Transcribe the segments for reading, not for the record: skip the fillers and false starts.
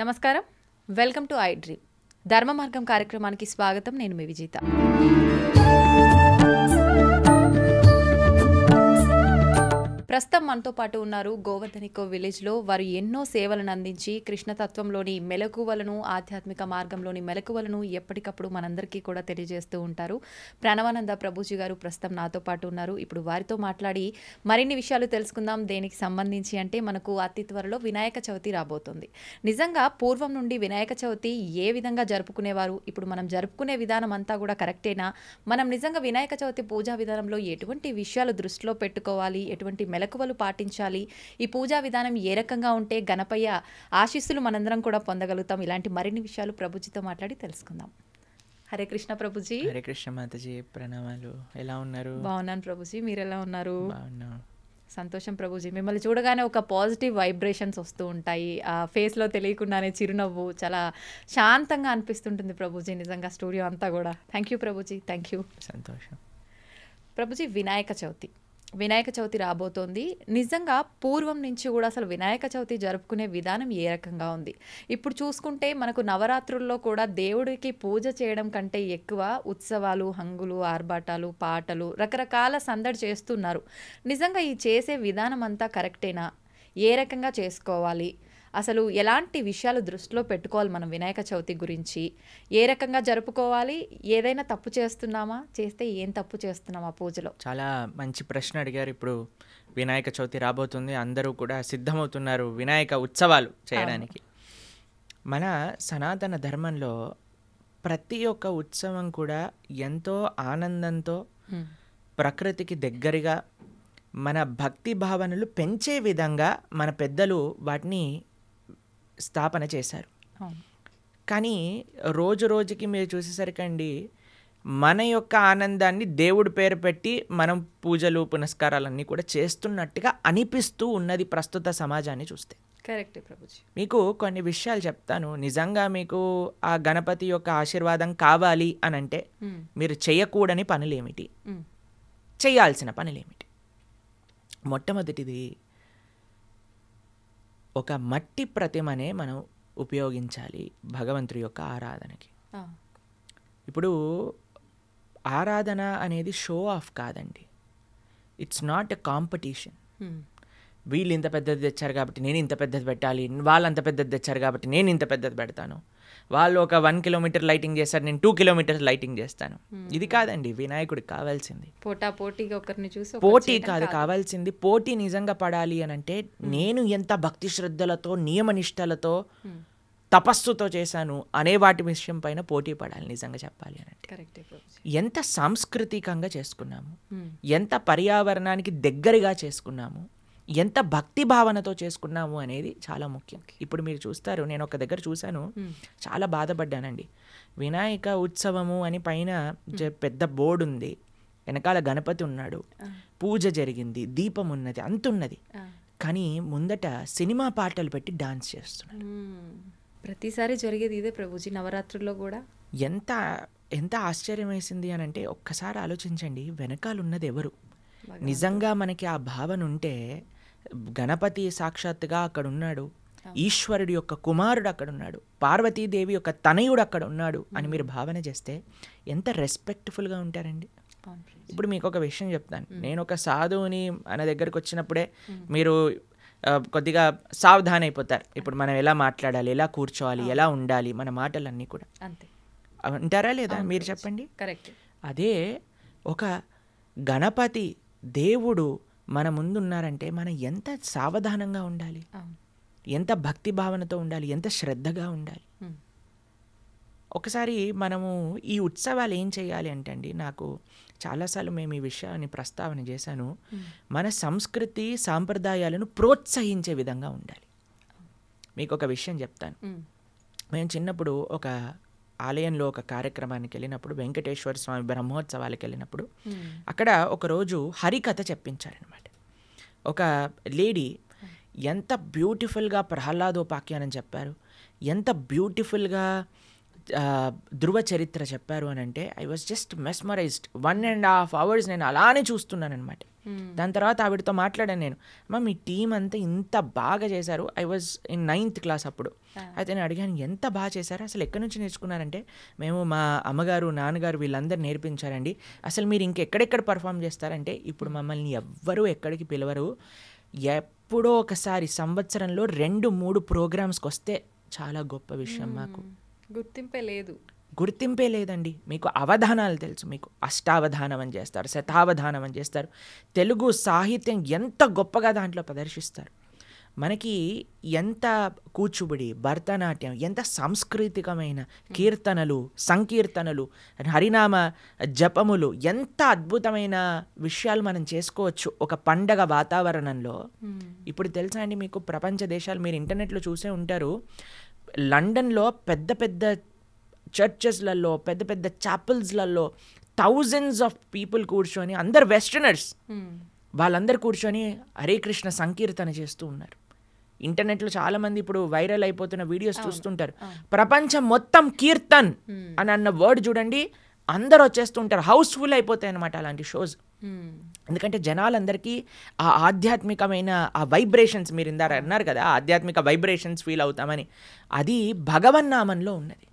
నమస్కారం, welcome to I dream. ధర్మ మార్గం కార్యక్రమానికి స్వాగతం. నేను మీ విజేత. ప్రస్తుతం మనతో పాటు ఉన్నారు గోవర్ధనికో విలేజ్లో. వారు ఎన్నో సేవలను అందించి కృష్ణతత్వంలోని మెలకువలను, ఆధ్యాత్మిక మార్గంలోని మెలకువలను ఎప్పటికప్పుడు మనందరికీ కూడా తెలియజేస్తూ ఉంటారు. ప్రణవానంద ప్రభుజీ గారు ప్రస్తుతం నాతో పాటు ఉన్నారు. ఇప్పుడు వారితో మాట్లాడి మరిన్ని విషయాలు తెలుసుకుందాం. దేనికి సంబంధించి అంటే మనకు అతి త్వరలో వినాయక చవితి రాబోతుంది. నిజంగా పూర్వం నుండి వినాయక చవితి ఏ విధంగా జరుపుకునేవారు, ఇప్పుడు మనం జరుపుకునే విధానం అంతా కూడా కరెక్టేనా? మనం నిజంగా వినాయక చవితి పూజా విధానంలో ఎటువంటి విషయాలు దృష్టిలో పెట్టుకోవాలి, ఎటువంటి మెలకువలు పాటించాలి, ఈ పూజా విధానం ఏ రకంగా ఉంటే గణపయ్య ఆశీస్సులు మనందరం కూడా పొందగలుగుతాం, ఇలాంటి మరిన్ని విషయాలు ప్రభుజీతో మాట్లాడి తెలుసుకుందాం. హరే కృష్ణ ప్రభుజీ. హరే కృష్ణ మాతాజీ, ప్రణామాలు. ఎలా ఉన్నారు? బాగున్నాను ప్రభుజీ, మీరు ఎలా ఉన్నారు? బాగున్నాను. సంతోషం ప్రభుజీ. మిమ్మల్ని చూడగానే ఒక పాజిటివ్ వైబ్రేషన్స్ వస్తూ ఉంటాయి. ఆ ఫేస్లో తెలియకుండానే చిరునవ్వు చాలా శాంతంగా అనిపిస్తుంటుంది ప్రభుజీ. నిజంగా స్టూడియో అంతా కూడా. Thank you Prabhuji, thank you. సంతోషం ప్రభుజీ. వినాయక చవితి రాబోతోంది. నిజంగా పూర్వం నుంచి కూడా అసలు వినాయక చవితి జరుపుకునే విధానం ఏ రకంగా ఉంది? ఇప్పుడు చూసుకుంటే మనకు నవరాత్రుల్లో కూడా దేవుడికి పూజ చేయడం కంటే ఎక్కువ ఉత్సవాలు, హంగులు, ఆర్భాటాలు, పాటలు, రకరకాల సందడి చేస్తున్నారు. నిజంగా ఈ చేసే విధానం అంతా కరెక్టేనా? ఏ రకంగా చేసుకోవాలి? అసలు ఎలాంటి విషయాలు దృష్టిలో పెట్టుకోవాలి మనం వినాయక చవితి గురించి? ఏ రకంగా జరుపుకోవాలి? ఏదైనా తప్పు చేస్తున్నామా? చేస్తే ఏం తప్పు చేస్తున్నామా పూజలో? చాలా మంచి ప్రశ్న అడిగారు. ఇప్పుడు వినాయక చవితి రాబోతుంది, అందరూ కూడా సిద్ధమవుతున్నారు వినాయక ఉత్సవాలు చేయడానికి. మన సనాతన ధర్మంలో ప్రతి ఒక్క ఉత్సవం కూడా ఎంతో ఆనందంతో, ప్రకృతికి దగ్గరగా, మన భక్తి భావనలు పెంచే విధంగా మన పెద్దలు వాటిని స్థాపన చేశారు. కానీ రోజు రోజుకి మీరు చూసేసరికండి మన యొక్క ఆనందాన్ని దేవుడి పేరు పెట్టి మనం పూజలు పునస్కారాలన్నీ కూడా చేస్తున్నట్టుగా అనిపిస్తూ ఉన్నది ప్రస్తుత సమాజాన్ని చూస్తే. కరెక్ట్ ప్రభుజీ. మీకు కొన్ని విషయాలు చెప్తాను. నిజంగా మీకు ఆ గణపతి యొక్క ఆశీర్వాదం కావాలి అని అంటే మీరు చేయకూడని పనులేమిటి, చేయాల్సిన పనులేమిటి? మొట్టమొదటిది, ఒక మట్టి ప్రతిమనే మనం ఉపయోగించాలి భగవంతుడి యొక్క ఆరాధనకి. ఇప్పుడు ఆరాధన అనేది షో ఆఫ్ కాదండి. It's not a competition. వీళ్ళు ఇంత పెద్దది తెచ్చారు కాబట్టి నేను ఇంత పెద్దది పెట్టాలి, వాళ్ళు అంత పెద్దది తెచ్చారు కాబట్టి నేను ఇంత పెద్దది పెడతాను, వాళ్ళు ఒక 1 కిలోమీటర్ లైటింగ్ చేస్తారు, నేను 2 కిలోమీటర్స్ లైటింగ్ చేస్తాను. ఇది కాదండి వినాయకుడికి కావాల్సింది. పోటీ కాదు కావాల్సింది. పోటీ నిజంగా పడాలి అని అంటే నేను ఎంత భక్తి శ్రద్ధలతో, నియమనిష్టలతో, తపస్సుతో చేశాను అనే వాటి విషయం పైన పోటీ పడాలి. నిజంగా చెప్పాలి అని అంటే ఎంత సాంస్కృతికంగా చేసుకున్నాము, ఎంత పర్యావరణానికి దగ్గరగా చేసుకున్నాము, ఎంత భక్తి భావనతో చేసుకున్నాము అనేది చాలా ముఖ్యం. ఇప్పుడు మీరు చూస్తారు, నేను ఒక దగ్గర చూశాను, చాలా బాధపడ్డానండి. వినాయక ఉత్సవము అని పైన పెద్ద బోర్డు ఉంది, వెనకాల గణపతి ఉన్నాడు, పూజ జరిగింది, దీపం ఉన్నది, అంతున్నది, కానీ ముందట సినిమా పాటలు పెట్టి డాన్స్ చేస్తున్నాడు. ప్రతిసారి జరిగేది ఇదే ప్రభుజీ, నవరాత్రుల్లో కూడా. ఎంత ఎంత ఆశ్చర్యం వేసింది అని అంటే ఒక్కసారి ఆలోచించండి, వెనకాలన్నది ఎవరు? నిజంగా మనకి ఆ భావన ఉంటే గణపతి సాక్షాత్తుగా అక్కడ ఉన్నాడు, ఈశ్వరుడి యొక్క కుమారుడు అక్కడ ఉన్నాడు, పార్వతీదేవి యొక్క తనయుడు అక్కడ ఉన్నాడు అని మీరు భావన చేస్తే ఎంత రెస్పెక్ట్ఫుల్గా ఉంటారండి. ఇప్పుడు మీకు ఒక విషయం చెప్తాను. నేను ఒక సాధువుని మన దగ్గరకు వచ్చినప్పుడే మీరు కొద్దిగా సావధాన అయిపోతారు. ఇప్పుడు మనం ఎలా మాట్లాడాలి, ఎలా కూర్చోవాలి, ఎలా ఉండాలి, మన మాటలన్నీ కూడా అంటారా లేదా? మీరు చెప్పండి. కరెక్ట్. అదే ఒక గణపతి దేవుడు మన ముందు ఉన్నారంటే మనం ఎంత సావధానంగా ఉండాలి, ఎంత భక్తి భావనతో ఉండాలి, ఎంత శ్రద్ధగా ఉండాలి. ఒకసారి మనము ఈ ఉత్సవాలు ఏం చేయాలి అంటే అండి, నాకు చాలాసార్లు మేము ఈ విషయాన్ని ప్రస్తావన చేశాను, మన సంస్కృతి సాంప్రదాయాలను ప్రోత్సహించే విధంగా ఉండాలి. మీకు ఒక విషయం చెప్తాను. మేము చిన్నప్పుడు ఒక ఆలయంలో ఒక కార్యక్రమానికి వెళ్ళినప్పుడు, వెంకటేశ్వర స్వామి బ్రహ్మోత్సవాలకు వెళ్ళినప్పుడు అక్కడ ఒకరోజు హరికథ చెప్పించారనమాట. ఒక లేడీ ఎంత బ్యూటిఫుల్గా ప్రహ్లాదోపాఖ్యానం చెప్పారు, ఎంత బ్యూటిఫుల్గా ధృవ చరిత్ర చెప్పారు అని అంటే I was just mesmerised. 1.5 hours నేను అలానే చూస్తున్నాను అనమాట. దాని తర్వాత ఆవిడతో మాట్లాడాను నేను, అమ్మ మీ టీం అంతా ఇంత బాగా చేశారు. I was in 9th class అప్పుడు. అయితే నేను అడిగాను ఎంత బాగా చేశారు, అసలు ఎక్కడి నుంచి నేర్చుకున్నారంటే మేము మా అమ్మగారు నాన్నగారు వీళ్ళందరూ నేర్పించారండి. అసలు మీరు ఇంకెక్కడెక్కడ పర్ఫామ్ చేస్తారంటే ఇప్పుడు మమ్మల్ని ఎవ్వరూ ఎక్కడికి పిలవరు, ఎప్పుడో ఒకసారి సంవత్సరంలో 2-3 ప్రోగ్రామ్స్కి వస్తే చాలా గొప్ప విషయం. మాకు గుర్తింపే లేదండి. మీకు అవధానాలు తెలుసు, మీకు అష్టావధానం అని చేస్తారు, శతావధానం అని చేస్తారు. తెలుగు సాహిత్యం ఎంత గొప్పగా దాంట్లో ప్రదర్శిస్తారు. మనకి ఎంత కూచిపూడి, భరతనాట్యం, ఎంత సాంస్కృతికమైన కీర్తనలు, సంకీర్తనలు, హరినామ జపములు, ఎంత అద్భుతమైన విషయాలు మనం చేసుకోవచ్చు ఒక పండగ వాతావరణంలో. ఇప్పుడు తెలుసా అండి మీకు, ప్రపంచ దేశాలు మీరు ఇంటర్నెట్లో చూసే ఉంటారు, లండన్లో పెద్ద పెద్ద చర్చెస్లలో, పెద్ద పెద్ద చాపెల్స్లలో thousands of people కూర్చొని, అందరు వెస్టర్నర్స్, వాళ్ళందరూ కూర్చొని హరే కృష్ణ సంకీర్తన చేస్తూ ఉన్నారు. ఇంటర్నెట్లో చాలామంది ఇప్పుడు వైరల్ అయిపోతున్న వీడియోస్ చూస్తుంటారు. ప్రపంచం మొత్తం కీర్తన్ అని అన్న వర్డ్ చూడండి, అందరు వచ్చేస్తుంటారు, హౌస్ఫుల్ అయిపోతాయి అన్నమాట అలాంటి షోస్. ఎందుకంటే జనాలందరికీ ఆ ఆధ్యాత్మికమైన ఆ వైబ్రేషన్స్, మీరు ఇందాక అన్నారు కదా ఆధ్యాత్మిక వైబ్రేషన్స్ ఫీల్ అవుతామని, అది భగవన్నామంలో ఉన్నది.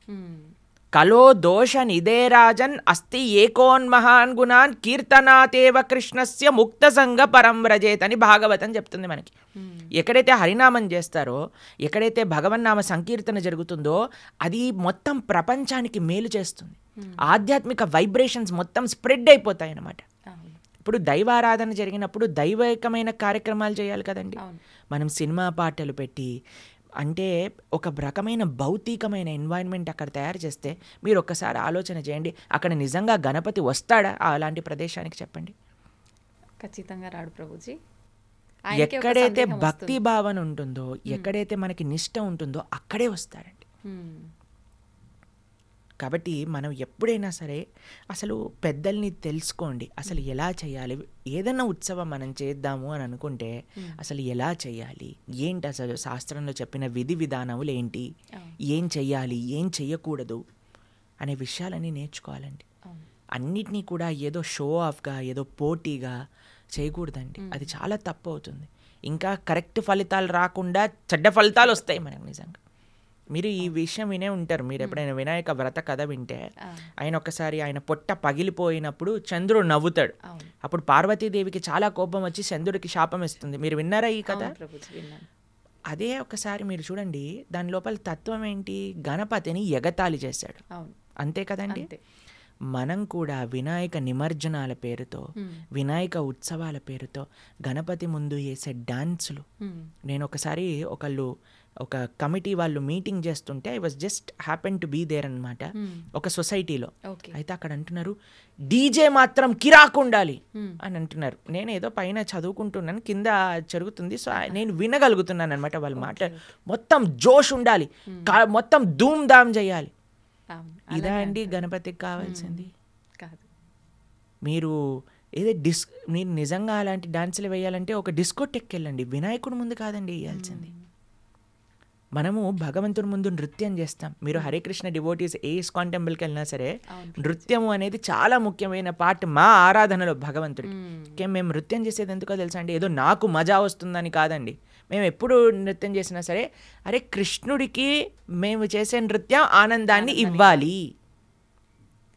కలో దోష నిదేరాజన్ అస్తి ఏకోన్మహాన్ గుణాన్ కీర్తనాతేవ కృష్ణస్య ముక్త సంగ పరం వ్రజేత్ అని భాగవతం చెప్తుంది మనకి. ఎక్కడైతే హరినామం చేస్తారో, ఎక్కడైతే భగవన్నామ సంకీర్తన జరుగుతుందో అది మొత్తం ప్రపంచానికి మేలు చేస్తుంది. ఆధ్యాత్మిక వైబ్రేషన్స్ మొత్తం స్ప్రెడ్ అయిపోతాయి అన్నమాట. ఇప్పుడు దైవారాధన జరిగినప్పుడు దైవికమైన కార్యక్రమాలు చేయాలి కదండి. మనం సినిమా పాటలు పెట్టి, అంటే ఒక రకమైన భౌతికమైన ఎన్వైరన్మెంట్ అక్కడ తయారు చేస్తే మీరు ఒక్కసారి ఆలోచన చేయండి, అక్కడ నిజంగా గణపతి వస్తాడా అలాంటి ప్రదేశానికి? చెప్పండి. ఖచ్చితంగా రాడు ప్రభుజీ. ఎక్కడైతే భక్తి భావన ఉంటుందో, ఎక్కడైతే మనకి నిష్ట ఉంటుందో అక్కడే వస్తాడండి. కాబట్టి మనం ఎప్పుడైనా సరే అసలు పెద్దల్ని తెలుసుకోండి, అసలు ఎలా చేయాలి. ఏదైనా ఉత్సవం మనం చేద్దాము అని అనుకుంటే అసలు ఎలా చేయాలి, ఏంటి అసలు శాస్త్రంలో చెప్పిన విధి విధానములు ఏంటి, ఏం చెయ్యాలి, ఏం చెయ్యకూడదు అనే విషయాలన్నీ నేర్చుకోవాలండి. అన్నిటినీ కూడా ఏదో షో ఆఫ్గా, ఏదో పోటీగా చేయకూడదండి. అది చాలా తప్పు అవుతుంది. ఇంకా కరెక్ట్ ఫలితాలు రాకుండా చెడ్డ ఫలితాలు వస్తాయి మనకు నిజంగా. మీరు ఈ విషయం వినే ఉంటారు, మీరు ఎప్పుడైనా వినాయక వ్రత కథ వింటే, ఆయన ఒకసారి ఆయన పొట్ట పగిలిపోయినప్పుడు చంద్రుడు నవ్వుతాడు. అప్పుడు పార్వతీదేవికి చాలా కోపం వచ్చి చంద్రుడికి శాపం ఇస్తుంది. మీరు విన్నారా ఈ కథ? అదే ఒకసారి మీరు చూడండి, దాని లోపల తత్వం ఏంటి, గణపతిని ఎగతాళి చేశాడు, అంతే కదండి. మనం కూడా వినాయక నిమజ్జనాల పేరుతో, వినాయక ఉత్సవాల పేరుతో గణపతి ముందు వేసే డాన్సులు. నేను ఒకసారి ఒక కమిటీ వాళ్ళు మీటింగ్ చేస్తుంటే I was just happen to be there అనమాట, ఒక సొసైటీలో. అయితే అక్కడ అంటున్నారు డీజే మాత్రం కిరాకు ఉండాలి అని అంటున్నారు. నేను ఏదో పైన చదువుకుంటున్నాను, కింద జరుగుతుంది, సో నేను వినగలుగుతున్నాను అనమాట. వాళ్ళు మాట్లాడు మొత్తం జోష్ ఉండాలి, మొత్తం ధూమ్ ధామ్ చేయాలి. ఇదా అండి గణపతికి కావాల్సింది? మీరు మీరు నిజంగా అలాంటి డాన్సులు వేయాలంటే ఒక డిస్కోటెక్కి వెళ్ళండి, వినాయకుడి ముందు కాదండి వేయాల్సింది. మనము భగవంతుడి ముందు నృత్యం చేస్తాం. మీరు హరే కృష్ణ డివోటీస్ ఏ ఇస్కాన్ టెంపుల్కి వెళ్ళినా సరే నృత్యము అనేది చాలా ముఖ్యమైన పార్ట్ మా ఆరాధనలో భగవంతుడికి. మేము నృత్యం చేసేది ఎందుకో తెలుసా అండి, ఏదో నాకు మజా వస్తుందని కాదండి. మేము ఎప్పుడు నృత్యం చేసినా సరే అరే కృష్ణుడికి మేము చేసే నృత్యం ఆనందాన్ని ఇవ్వాలి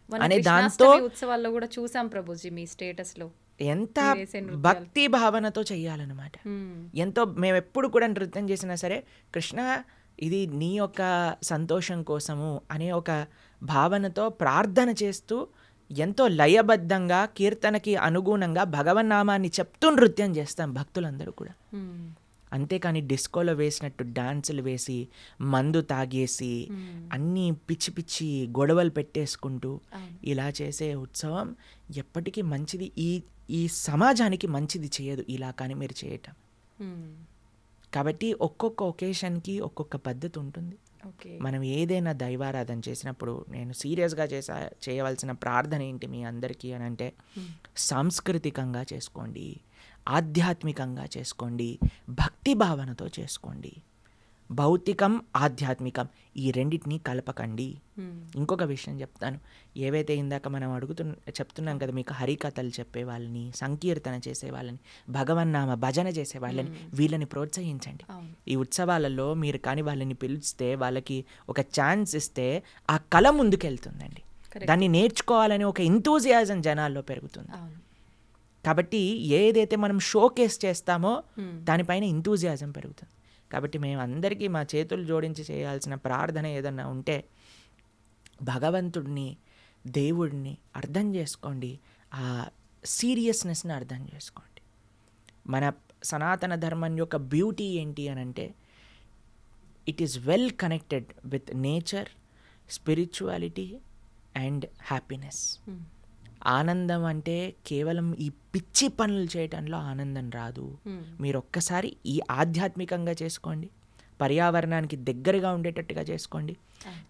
అనే దాంతో. ఉత్సవాల్లో కూడా చూసాం ప్రభుజీ మీ స్టేటస్లో ఎంత భక్తి భావనతో చెయ్యాలన్నమాట. ఎంతో మేము ఎప్పుడు కూడా నృత్యం చేసినా సరే కృష్ణ ఇది నీ యొక్క సంతోషం కోసము అనే ఒక భావనతో ప్రార్థన చేస్తూ ఎంతో లయబద్ధంగా కీర్తనకి అనుగుణంగా భగవన్నామాన్ని చెప్తూ నృత్యం చేస్తాం భక్తులందరూ కూడా. అంతేకాని డిస్కోలో వేసినట్టు డాన్సులు వేసి మందు తాగేసి అన్నీ పిచ్చి పిచ్చి గొడవలు పెట్టేసుకుంటూ ఇలా చేసే ఉత్సవం ఎప్పటికీ మంచిది, ఈ సమాజానికి మంచిది చేయదు ఇలా కానీ మీరు చేయటం. కాబట్టి ఒక్కొక్క ఒకేషన్కి ఒక్కొక్క పద్ధతి ఉంటుంది. మనం ఏదైనా దైవారాధన చేసినప్పుడు నేను సీరియస్గా చేయవలసిన ప్రార్థన ఏంటి మీ అందరికీ అని అంటే, సాంస్కృతికంగా చేసుకోండి, ఆధ్యాత్మికంగా చేసుకోండి, భక్తి భావనతో చేసుకోండి. భౌతికం ఆధ్యాత్మికం ఈ రెండింటినీ కలపకండి. ఇంకొక విషయం చెప్తాను. ఏవైతే ఇందాక మనం చెప్తున్నాం కదా మీకు, హరికథలు చెప్పే వాళ్ళని, సంకీర్తన చేసే వాళ్ళని, భగవన్నామ భజన చేసే వాళ్ళని, వీళ్ళని ప్రోత్సహించండి. ఈ ఉత్సవాలలో మీరు కానీ వాళ్ళని పిలిస్తే, వాళ్ళకి ఒక ఛాన్స్ ఇస్తే ఆ కళ ముందుకెళ్తుందండి. దాన్ని నేర్చుకోవాలని ఒక ఎంతూజియాజం జనాల్లో పెరుగుతుంది. కాబట్టి ఏదైతే మనం షోకేస్ చేస్తామో దానిపైన ఎంతూజియాజం పెరుగుతుంది. కాబట్టి మేము అందరికీ మా చేతులు జోడించి చేయాల్సిన ప్రార్థన ఏదన్నా ఉంటే, భగవంతుడిని, దేవుడిని అర్థం చేసుకోండి, ఆ సీరియస్నెస్ని అర్థం చేసుకోండి. మన సనాతన ధర్మం యొక్క బ్యూటీ ఏంటి అని అంటే, it is well connected with nature, spirituality and happiness. ఆనందం అంటే కేవలం ఈ పిచ్చి పనులు చేయటంలో ఆనందం రాదు. మీరు ఒక్కసారి ఈ ఆధ్యాత్మికంగా చేసుకోండి, పర్యావరణానికి దగ్గరగా ఉండేటట్టుగా చేసుకోండి,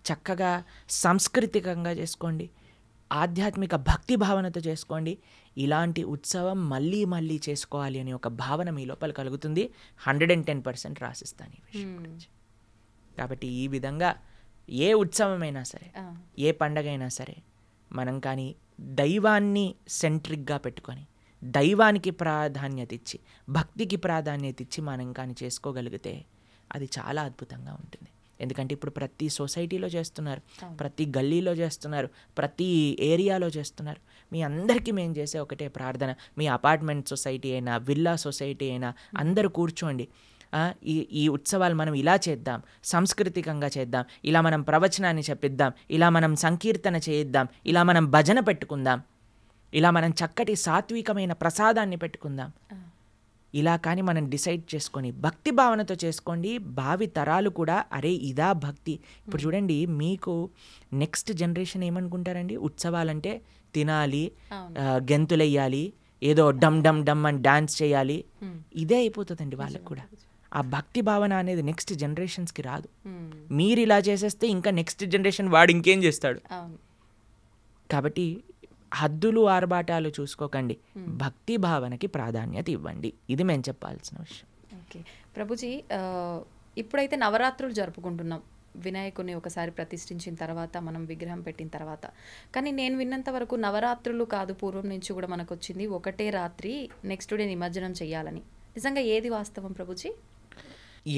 చక్కగా సాంస్కృతికంగా చేసుకోండి, ఆధ్యాత్మిక భక్తి భావనతో చేసుకోండి. ఇలాంటి ఉత్సవం మళ్ళీ మళ్ళీ చేసుకోవాలి అనే ఒక భావన మీ లోపల కలుగుతుంది. 110% రాసిస్తాను ఈ విషయం గురించి. కాబట్టి ఈ విధంగా ఏ ఉత్సవమైనా సరే, ఏ పండగ అయినా సరే, మనం కానీ దైవాన్ని సెంట్రిక్గా పెట్టుకొని, దైవానికి ప్రాధాన్యత ఇచ్చి, భక్తికి ప్రాధాన్యత ఇచ్చి మనం కానీ చేసుకోగలిగితే అది చాలా అద్భుతంగా ఉంటుంది. ఎందుకంటే ఇప్పుడు ప్రతి సొసైటీలో చేస్తున్నారు, ప్రతి గల్లీలో చేస్తున్నారు, ప్రతి ఏరియాలో చేస్తున్నారు. మీ అందరికీ మేము చేసే ఒకటే ప్రార్థన, మీ అపార్ట్మెంట్ సొసైటీ అయినా, విల్లా సొసైటీ అయినా, అందరూ కూర్చోండి, ఈ ఉత్సవాలు మనం ఇలా చేద్దాం, సాంస్కృతికంగా చేద్దాం, ఇలా మనం ప్రవచనాన్ని చెప్పిద్దాం, ఇలా మనం సంకీర్తన చేయిద్దాం, ఇలా మనం భజన పెట్టుకుందాం, ఇలా మనం చక్కటి సాత్వికమైన ప్రసాదాన్ని పెట్టుకుందాం. ఇలా కానీ మనం డిసైడ్ చేసుకొని భక్తి భావనతో చేసుకోండి. భావి తరాలు కూడా అరే ఇదా భక్తి. ఇప్పుడు చూడండి, మీకు నెక్స్ట్ జనరేషన్ ఏమనుకుంటారండి, ఉత్సవాలంటే తినాలి, గెంతులెయ్యాలి, ఏదో డమ్ డమ్ డమ్ అని డాన్స్ చేయాలి, ఇదే అయిపోతుందండి వాళ్ళకు కూడా. ఆ భక్తి భావన అనేది నెక్స్ట్ జనరేషన్స్కి రాదు. మీరు ఇలా చేసేస్తే ఇంకా నెక్స్ట్ జనరేషన్ వాడు ఇంకేం చేస్తాడు. కాబట్టి హద్దులు ఆర్భాటాలు చూసుకోకండి, భక్తి భావనకి ప్రాధాన్యత ఇవ్వండి. ఇది మేము చెప్పాల్సిన విషయం. ఓకే ప్రభుజీ, ఇప్పుడైతే నవరాత్రులు జరుపుకుంటున్నాం. వినాయకుని ఒకసారి ప్రతిష్ఠించిన తర్వాత, మనం విగ్రహం పెట్టిన తర్వాత. కానీ నేను విన్నంత వరకు నవరాత్రులు కాదు, పూర్వం నుంచి కూడా మనకు వచ్చింది ఒకటే రాత్రి నెక్స్ట్ డే నిమజ్జనం చేయాలని. నిజంగా ఏది వాస్తవం ప్రభుజీ?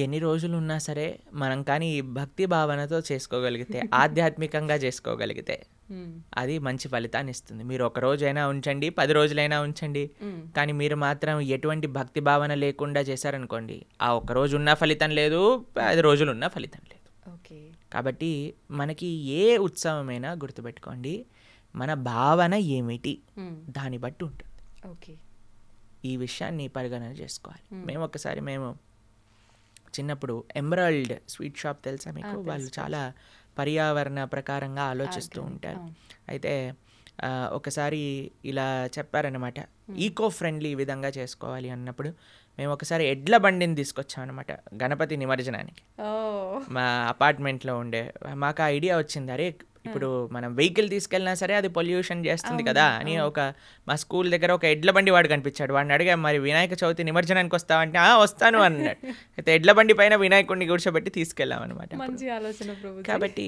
ఎన్ని రోజులు ఉన్నా సరే మనం కానీ భక్తి భావనతో చేసుకోగలిగితే, ఆధ్యాత్మికంగా చేసుకోగలిగితే అది మంచి ఫలితాన్ని ఇస్తుంది. మీరు ఒక రోజైనా ఉంచండి, 10 రోజులైనా ఉంచండి, కానీ మీరు మాత్రం ఎటువంటి భక్తి భావన లేకుండా చేశారనుకోండి, ఆ ఒక్క రోజు ఉన్న ఫలితం లేదు, 10 రోజులు ఉన్న ఫలితం లేదు. కాబట్టి మనకి ఏ ఉత్సవమైనా గుర్తుపెట్టుకోండి, మన భావన ఏమిటి దాన్ని బట్టి ఉంటుంది. ఈ విషయాన్ని పరిగణన చేసుకోవాలి. మేము చిన్నప్పుడు ఎమరాల్డ్ స్వీట్ షాప్ తెలుసా మీకు? వాళ్ళు చాలా పర్యావరణ ప్రకారంగా ఆలోచిస్తూ ఉంటారు. అయితే ఒకసారి ఇలా చెప్పారనమాట, ఈకో ఫ్రెండ్లీ విధంగా చేసుకోవాలి అన్నప్పుడు మేము ఒకసారి ఎడ్ల బండిని తీసుకొచ్చామన్నమాట గణపతి నిమజ్జనానికి. మా అపార్ట్మెంట్లో ఉండే మాకు ఆ ఐడియా వచ్చింది, అరే ఇప్పుడు మనం వెహికల్ తీసుకెళ్ళినా సరే అది పొల్యూషన్ చేస్తుంది కదా అని. మా స్కూల్ దగ్గర ఒక ఎడ్ల బండి వాడు కనిపించాడు. వాడిని అడిగా, మరి వినాయక చవితి నిమజ్జనానికి వస్తావంటే వస్తాను అన్నాడు. అయితే ఎడ్ల బండి పైన వినాయకుడిని కూర్చోబెట్టి తీసుకెళ్ళాం అనమాట. కాబట్టి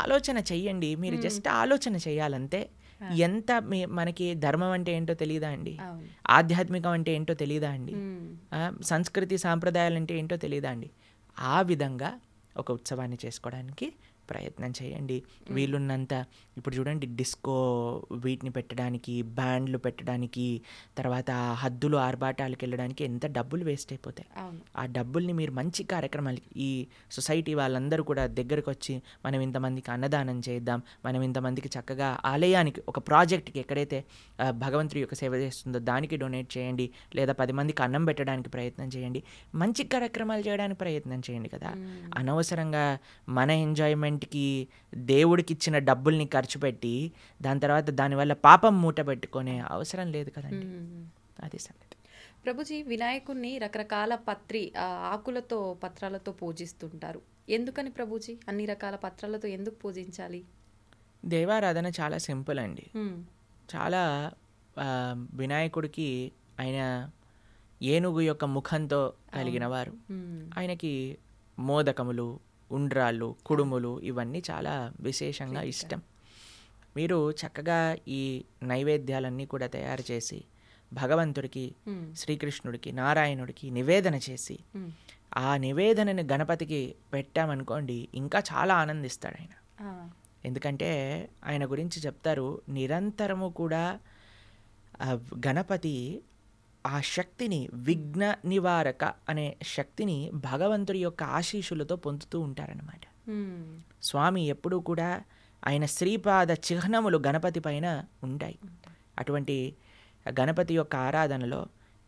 ఆలోచన చెయ్యండి, మీరు జస్ట్ ఆలోచన చెయ్యాలంతే. ఎంత మనకి ధర్మం అంటే ఏంటో తెలియదా అండి, ఆధ్యాత్మికం అంటే ఏంటో తెలియదా అండి, సంస్కృతి సాంప్రదాయాలు అంటే ఏంటో తెలియదా అండి. ఆ విధంగా ఒక ఉత్సవాన్ని చేసుకోవడానికి ప్రయత్నం చేయండి వీలున్నంత. ఇప్పుడు చూడండి, డిస్కో వీటిని పెట్టడానికి, బ్యాండ్లు పెట్టడానికి, తర్వాత హద్దులు ఆర్భాటాలకు వెళ్ళడానికి ఎంత డబ్బులు వేస్ట్ అయిపోతాయి. ఆ డబ్బుల్ని మీరు మంచి కార్యక్రమాలకి, ఈ సొసైటీ వాళ్ళందరూ కూడా దగ్గరకు వచ్చి మనం ఇంతమందికి అన్నదానం చేద్దాం, మనం ఇంతమందికి చక్కగా ఆలయానికి ఒక ప్రాజెక్ట్కి ఎక్కడైతే భగవంతుడి యొక్క సేవ చేస్తుందో దానికి డొనేట్ చేయండి, లేదా 10 మందికి అన్నం పెట్టడానికి ప్రయత్నం చేయండి, మంచి కార్యక్రమాలు చేయడానికి ప్రయత్నం చేయండి కదా. అనవసరంగా మన ఎంజాయ్మెంట్కి దేవుడికి ఇచ్చిన డబ్బుల్ని ఖర్చు పెట్టి దాని తర్వాత దానివల్ల పాపం మూట పెట్టుకునే అవసరం లేదు కదండి. అది సంగతి. ప్రభుజీ, వినాయకుడిని రకరకాల ఆకులతో, పత్రాలతో పూజిస్తుంటారు. ఎందుకని ప్రభుజీ అన్ని రకాల పత్రాలతో ఎందుకు పూజించాలి? దేవారాధన చాలా సింపుల్ అండి. చాలా వినాయకుడికి ఆయన ఏనుగు యొక్క ముఖంతో కలిగిన వారు, ఆయనకి మోదకములు, ఉండ్రాళ్ళు, కుడుములు ఇవన్నీ చాలా విశేషంగా ఇష్టం. మీరు చక్కగా ఈ నైవేద్యాలన్నీ కూడా తయారు చేసి భగవంతుడికి, శ్రీకృష్ణుడికి, నారాయణుడికి నివేదన చేసి ఆ నివేదనని గణపతికి పెట్టామనుకోండి, ఇంకా చాలా ఆనందిస్తాడు ఆయన. ఎందుకంటే ఆయన గురించి చెప్తారు, నిరంతరము కూడా గణపతి ఆ శక్తిని, విఘ్న నివారక అనే శక్తిని భగవంతుడి యొక్క ఆశీస్సులతో పొందుతూ ఉంటారన్నమాట. స్వామి ఎప్పుడూ కూడా ఆయన శ్రీపాద చిహ్నములు గణపతి పైన ఉంటాయి. అటువంటి గణపతి యొక్క ఆరాధనలో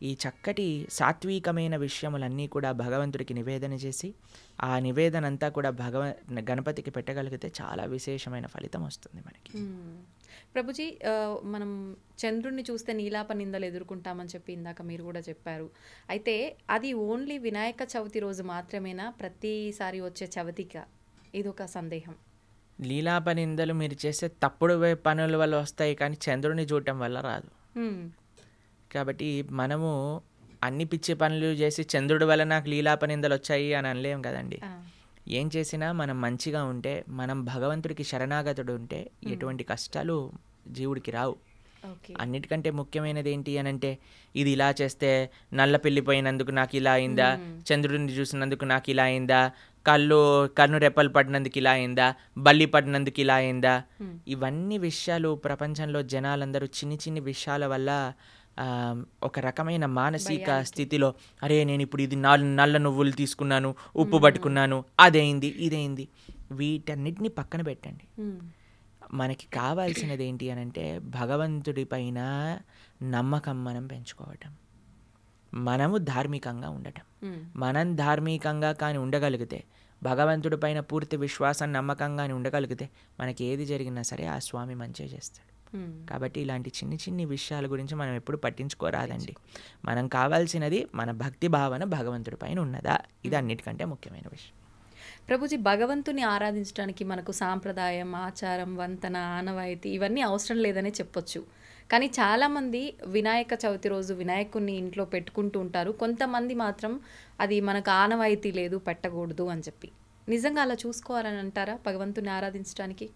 ఈ చక్కటి సాత్వికమైన విషయములన్నీ కూడా భగవంతుడికి నివేదన చేసి ఆ నివేదన అంతా కూడా గణపతికి పెట్టగలిగితే చాలా విశేషమైన ఫలితం వస్తుంది మనకి. ప్రభుజీ, మనం చంద్రుడిని చూస్తే నీలాప నిందలు ఎదుర్కొంటామని చెప్పి ఇందాక మీరు కూడా చెప్పారు. అయితే అది ఓన్లీ వినాయక చవితి రోజు మాత్రమేనా, ప్రతిసారి వచ్చే చవితిగా? ఇదొక సందేహం. లీలాప నిందలు మీరు చేసే తప్పుడు పనుల వల్ల వస్తాయి, కానీ చంద్రుడిని చూడటం వల్ల రాదు. కాబట్టి మనము అన్ని పిచ్చి పనులు చేసి చంద్రుడి వల్ల నాకు లీలాప నిందలు వచ్చాయి అని అనలేం కదండి. ఏం చేసినా మనం మంచిగా ఉంటే, మనం భగవంతుడికి శరణాగతుడు ఉంటే ఎటువంటి కష్టాలు జీవుడికి రావు. అన్నిటికంటే ముఖ్యమైనది ఏంటి అని అంటే, ఇది ఇలా చేస్తే నల్ల పెళ్ళిపోయినందుకు నాకు ఇలా అయిందా, చంద్రుడిని చూసినందుకు నాకు ఇలా అయిందా, కన్ను రెప్పలు పడినందుకు ఇలా అయిందా, బల్లి పడినందుకు ఇలా అయిందా, ఇవన్నీ విషయాలు ప్రపంచంలో జనాలందరూ చిన్ని చిన్ని విషయాల వల్ల ఒక రకమైన మానసిక స్థితిలో, అరే నేను ఇప్పుడు ఇది నల్ల నువ్వులు తీసుకున్నాను, ఉప్పు పట్టుకున్నాను, అదైంది ఇదైంది, వీటన్నిటిని పక్కన పెట్టండి. మనకి కావాల్సినది ఏంటి అని అంటే, భగవంతుడి పైన నమ్మకం మనం పెంచుకోవటం, మనము ధార్మికంగా ఉండటం. మనం ధార్మికంగా కానీ ఉండగలిగితే, భగవంతుడి పైన పూర్తి విశ్వాసం నమ్మకంగానే ఉండగలిగితే, మనకి ఏది జరిగినా సరే ఆ స్వామి మంచిగా చేస్తాడు. కాబట్టి ఇలాంటి చిన్ని చిన్ని విషయాల గురించి మనం ఎప్పుడు పట్టించుకోరాదండి. మనం కావాల్సినది మన భక్తి భావన భగవంతుడి పైన ఉన్నదా, ఇది అన్నిటికంటే ముఖ్యమైన విషయం. ప్రభుజీ, భగవంతుని ఆరాధించడానికి మనకు సాంప్రదాయం, ఆచారం, వంతన, ఆనవాయితీ ఇవన్నీ అవసరం లేదనే చెప్పొచ్చు. కానీ చాలామంది వినాయక చవితి రోజు వినాయకుడిని ఇంట్లో పెట్టుకుంటూ ఉంటారు. కొంతమంది మాత్రం అది మనకు ఆనవాయితీ లేదు, పెట్టకూడదు అని చెప్పి. నిజంగా అలా చూసుకోవాలని అంటారా భగవంతుని ఆరాధించడానికి?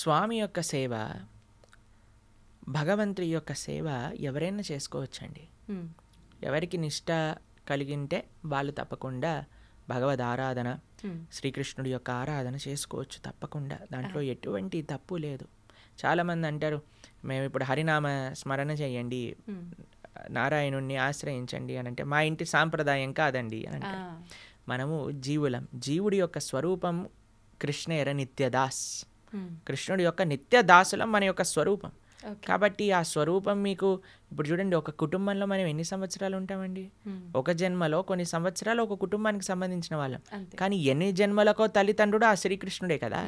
స్వామి యొక్క సేవ, భగవంతుడి యొక్క సేవ ఎవరైనా చేసుకోవచ్చండి. ఎవరికి నిష్ట కలిగింటే వాళ్ళు తప్పకుండా భగవద్ ఆరాధన, శ్రీకృష్ణుడి యొక్క ఆరాధన చేసుకోవచ్చు తప్పకుండా. దాంట్లో ఎటువంటి తప్పు లేదు. చాలామంది అంటారు, మేము ఇప్పుడు హరినామ స్మరణ చేయండి, నారాయణుణ్ణి ఆశ్రయించండి అని అంటే, మా ఇంటి సాంప్రదాయం కాదండి అని అంటే. మనము జీవులం, జీవుడి యొక్క స్వరూపం కృష్ణేర నిత్యదాస్, కృష్ణుడి యొక్క నిత్యదాసులం మన యొక్క స్వరూపం. కాబట్టి ఆ స్వరూపం మీకు ఇప్పుడు చూడండి, ఒక కుటుంబంలో మనం ఎన్ని సంవత్సరాలు ఉంటామండి? ఒక జన్మలో కొన్ని సంవత్సరాలు ఒక కుటుంబానికి సంబంధించిన వాళ్ళం, కానీ ఎన్ని జన్మలకో తల్లిదండ్రుడు ఆ శ్రీకృష్ణుడే కదా.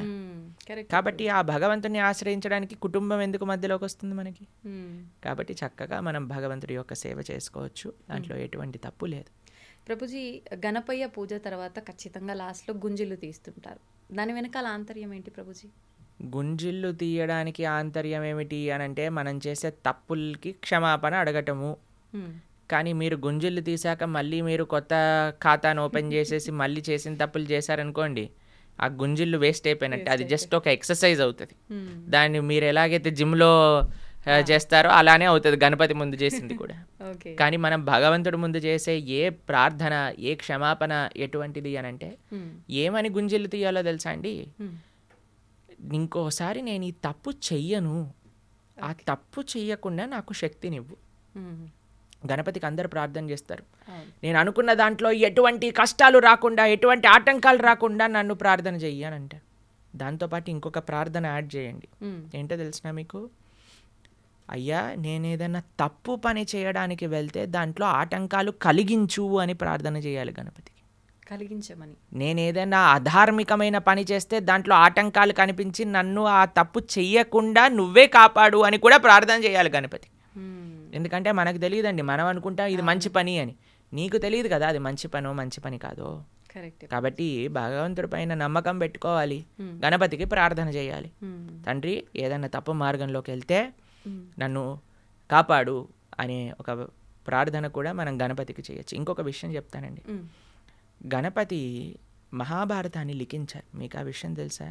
కాబట్టి ఆ భగవంతుని ఆశ్రయించడానికి కుటుంబం ఎందుకు మధ్యలోకి వస్తుంది మనకి? కాబట్టి చక్కగా మనం భగవంతుడి యొక్క సేవ చేసుకోవచ్చు, దాంట్లో ఎటువంటి తప్పు లేదు. ప్రభుజీ, గణపయ్య పూజ తర్వాత ఖచ్చితంగా లాస్ట్లో గుంజిలు తీస్తుంటారు. దాని వెనకాల ఆంతర్యం ఏంటి ప్రభుజీ? గుంజిళ్ళు తీయడానికి ఆంతర్యం ఏమిటి అని అంటే, మనం చేసే తప్పులకి క్షమాపణ అడగటము. కానీ మీరు గుంజిళ్ళు తీసాక మళ్ళీ మీరు కొత్త ఖాతాను ఓపెన్ చేసేసి మళ్ళీ చేసిన తప్పులు చేశారనుకోండి, ఆ గుంజిళ్ళు వేస్ట్ అయిపోయినట్టు. అది జస్ట్ ఒక ఎక్సర్సైజ్ అవుతుంది. దాన్ని మీరు ఎలాగైతే జిమ్లో చేస్తారో అలానే అవుతుంది గణపతి ముందు చేసింది కూడా. కానీ మనం భగవంతుడి ముందు చేసే ఏ ప్రార్థన, ఏ క్షమాపణ ఎటువంటిది అని అంటే, ఏమని గుంజిళ్ళు తీయాలో తెలుసా అండి? ఇంకోసారి నేను ఈ తప్పు చెయ్యను, ఆ తప్పు చెయ్యకుండా నాకు శక్తినివ్వు. గణపతికి అందరు ప్రార్థన చేస్తారు, నేను అనుకున్న దాంట్లో ఎటువంటి కష్టాలు రాకుండా, ఎటువంటి ఆటంకాలు రాకుండా నన్ను ప్రార్థన చెయ్యి అని అంటారు. దాంతోపాటు ఇంకొక ప్రార్థన యాడ్ చేయండి. ఏంటో తెలిసిన మీకు? అయ్యా, నేను ఏదైనా తప్పు పని చేయడానికి వెళ్తే దాంట్లో ఆటంకాలు కలిగించు అని ప్రార్థన చేయాలి గణపతికి. కలిగించమని. నేను ఏదైనా అధార్మికమైన పని చేస్తే దాంట్లో ఆటంకాలు కనిపించి నన్ను ఆ తప్పు చెయ్యకుండా నువ్వే కాపాడు అని కూడా ప్రార్థన చేయాలి గణపతి. ఎందుకంటే మనకు తెలియదండి, మనం అనుకుంటాం ఇది మంచి పని అని, నీకు తెలియదు కదా అది మంచి పనో మంచి పని కాదో. కాబట్టి భగవంతుడి పైన నమ్మకం పెట్టుకోవాలి, గణపతికి ప్రార్థన చేయాలి. తండ్రి, ఏదైనా తప్పు మార్గంలోకి వెళ్తే నన్ను కాపాడు అనే ఒక ప్రార్థన కూడా మనం గణపతికి చేయొచ్చు. ఇంకొక విషయం చెప్తానండి, గణపతి మహాభారతాన్ని లిఖించారు. మీకు ఆ విషయం తెలుసా?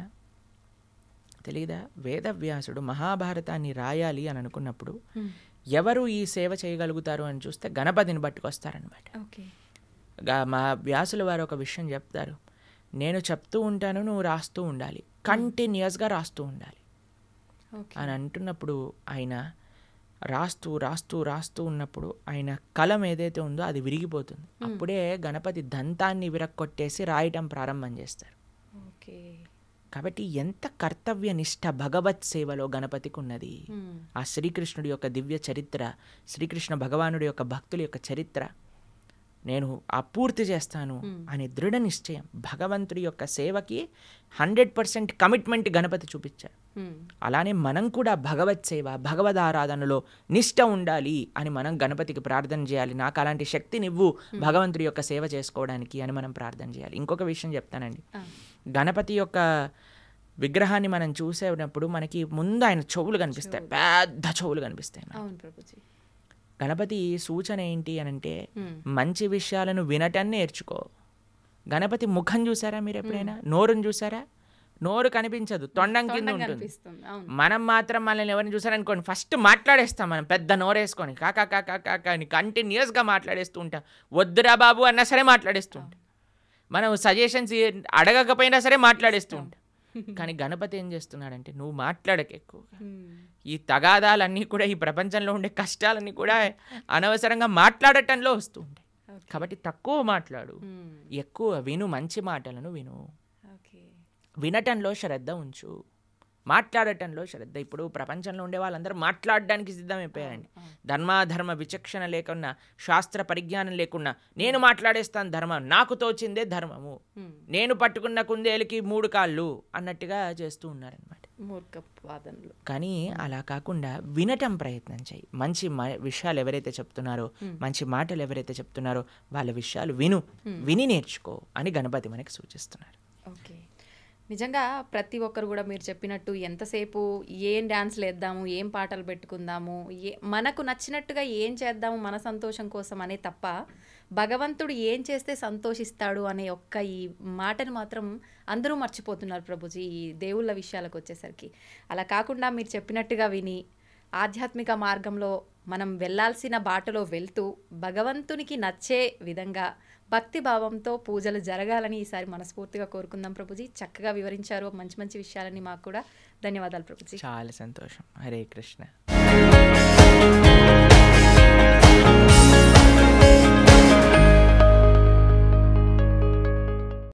తెలీదా? వేదవ్యాసుడు మహాభారతాన్ని రాయాలి అని అనుకున్నప్పుడు ఎవరు ఈ సేవ చేయగలుగుతారు అని చూస్తే గణపతిని పట్టుకొస్తారనమాట. మా వ్యాసుల వారు ఒక విషయం చెప్తారు, నేను చెప్తూ ఉంటాను, నువ్వు రాస్తూ ఉండాలి, కంటిన్యూస్గా రాస్తూ ఉండాలి అని అంటున్నప్పుడు ఆయన రాస్తూ రాస్తూ రాస్తూ ఉన్నప్పుడు ఆయన కలం ఏదైతే ఉందో అది విరిగిపోతుంది. అప్పుడే గణపతి దంతాన్ని విరక్కొట్టేసి రాయటం ప్రారంభం చేస్తారు. కాబట్టి ఎంత కర్తవ్య నిష్ఠ భగవత్ సేవలో గణపతికి ఉన్నది. ఆ శ్రీకృష్ణుడి యొక్క దివ్య చరిత్ర, శ్రీకృష్ణ భగవానుడి యొక్క భక్తుల యొక్క చరిత్ర నేను పూర్తి చేస్తాను అనే దృఢ నిశ్చయం, భగవంతుడి యొక్క సేవకి 100% కమిట్మెంట్ గణపతి చూపించారు. అలానే మనం కూడా భగవత్ సేవ, భగవద్ ఆరాధనలో నిష్ఠ ఉండాలి అని మనం గణపతికి ప్రార్థన చేయాలి. నాకు అలాంటి శక్తినివ్వు భగవంతుడి యొక్క సేవ చేసుకోవడానికి అని మనం ప్రార్థన చేయాలి. ఇంకొక విషయం చెప్తానండి. గణపతి యొక్క విగ్రహాన్ని మనం చూసేటప్పుడు మనకి ముందు ఆయన చెవులు కనిపిస్తాయి, పెద్ద చెవులు కనిపిస్తాయి. గణపతి సూచన ఏంటి అని అంటే మంచి విషయాలను వినటం నేర్చుకో. గణపతి ముఖం చూసారా మీరు ఎప్పుడైనా? నోరుని చూసారా? నోరు కనిపించదు, తొండం కింద ఉంటుంది. మనం మాత్రం మనల్ని ఎవరిని చూసారనుకోండి ఫస్ట్ మాట్లాడేస్తాం, మనం పెద్ద నోరు వేసుకొని కాకా కాకా కాకా అని కంటిన్యూస్గా మాట్లాడేస్తూ ఉంటాం. వద్దురా బాబు అన్నా సరే మాట్లాడేస్తూ ఉంటాం. మనం సజెషన్స్ అడగకపోయినా సరే మాట్లాడేస్తూ ఉంటాం. కానీ గణపతి ఏం చేస్తున్నాడంటే నువ్వు మాట్లాడక ఎక్కువగా. ఈ తగాదాలన్నీ కూడా, ఈ ప్రపంచంలో ఉండే కష్టాలన్నీ కూడా అనవసరంగా మాట్లాడటంలో వస్తూ ఉంటాయి. కాబట్టి తక్కువ మాట్లాడు, ఎక్కువ విను, మంచి మాటలను విను, వినటంలో శ్రద్ధ ఉంచు, మాట్లాడటంలో శ్రద్ధ. ఇప్పుడు ప్రపంచంలో ఉండే వాళ్ళందరూ మాట్లాడడానికి సిద్ధమైపోయారండి. ధర్మాధర్మ విచక్షణ లేకున్నా, శాస్త్ర పరిజ్ఞానం లేకున్నా నేను మాట్లాడేస్తాను ధర్మం, నాకు తోచిందే ధర్మము, నేను పట్టుకున్న కుందేలుకి 3 కాళ్ళు అన్నట్టుగా చేస్తూ ఉన్నారనమాట. కానీ అలా కాకుండా వినటం ప్రయత్నం చేయి. మంచి విషయాలు ఎవరైతే చెప్తున్నారో, మంచి మాటలు ఎవరైతే చెప్తున్నారో వాళ్ళ విషయాలు విని నేర్చుకో అని గణపతి మనకి సూచిస్తున్నారు. ఓకే, నిజంగా ప్రతి ఒక్కరు కూడా మీరు చెప్పినట్టు ఎంతసేపు ఏం డ్యాన్స్లు వేద్దాము, ఏం పాటలు పెట్టుకుందాము, మనకు నచ్చినట్టుగా ఏం చేద్దాము మన సంతోషం కోసం అనే తప్ప భగవంతుడు ఏం చేస్తే సంతోషిస్తాడు అనే ఒక్క ఈ మాటను మాత్రం అందరూ మర్చిపోతున్నారు ప్రభుజీ ఈ దేవుళ్ళ విషయాలకు వచ్చేసరికి. అలా కాకుండా మీరు చెప్పినట్టుగా విని ఆధ్యాత్మిక మార్గంలో మనం వెళ్ళాల్సిన బాటలో వెళ్తూ భగవంతునికి నచ్చే విధంగా భక్తి భావంతో పూజలు జరగాలని ఈసారి మనస్ఫూర్తిగా కోరుకుందాం ప్రభుజీ. చక్కగా వివరించారు మంచి మంచి విషయాలని మాకు కూడా. ధన్యవాదాలు ప్రభుజీ. చాలా సంతోషం. హరే కృష్ణ.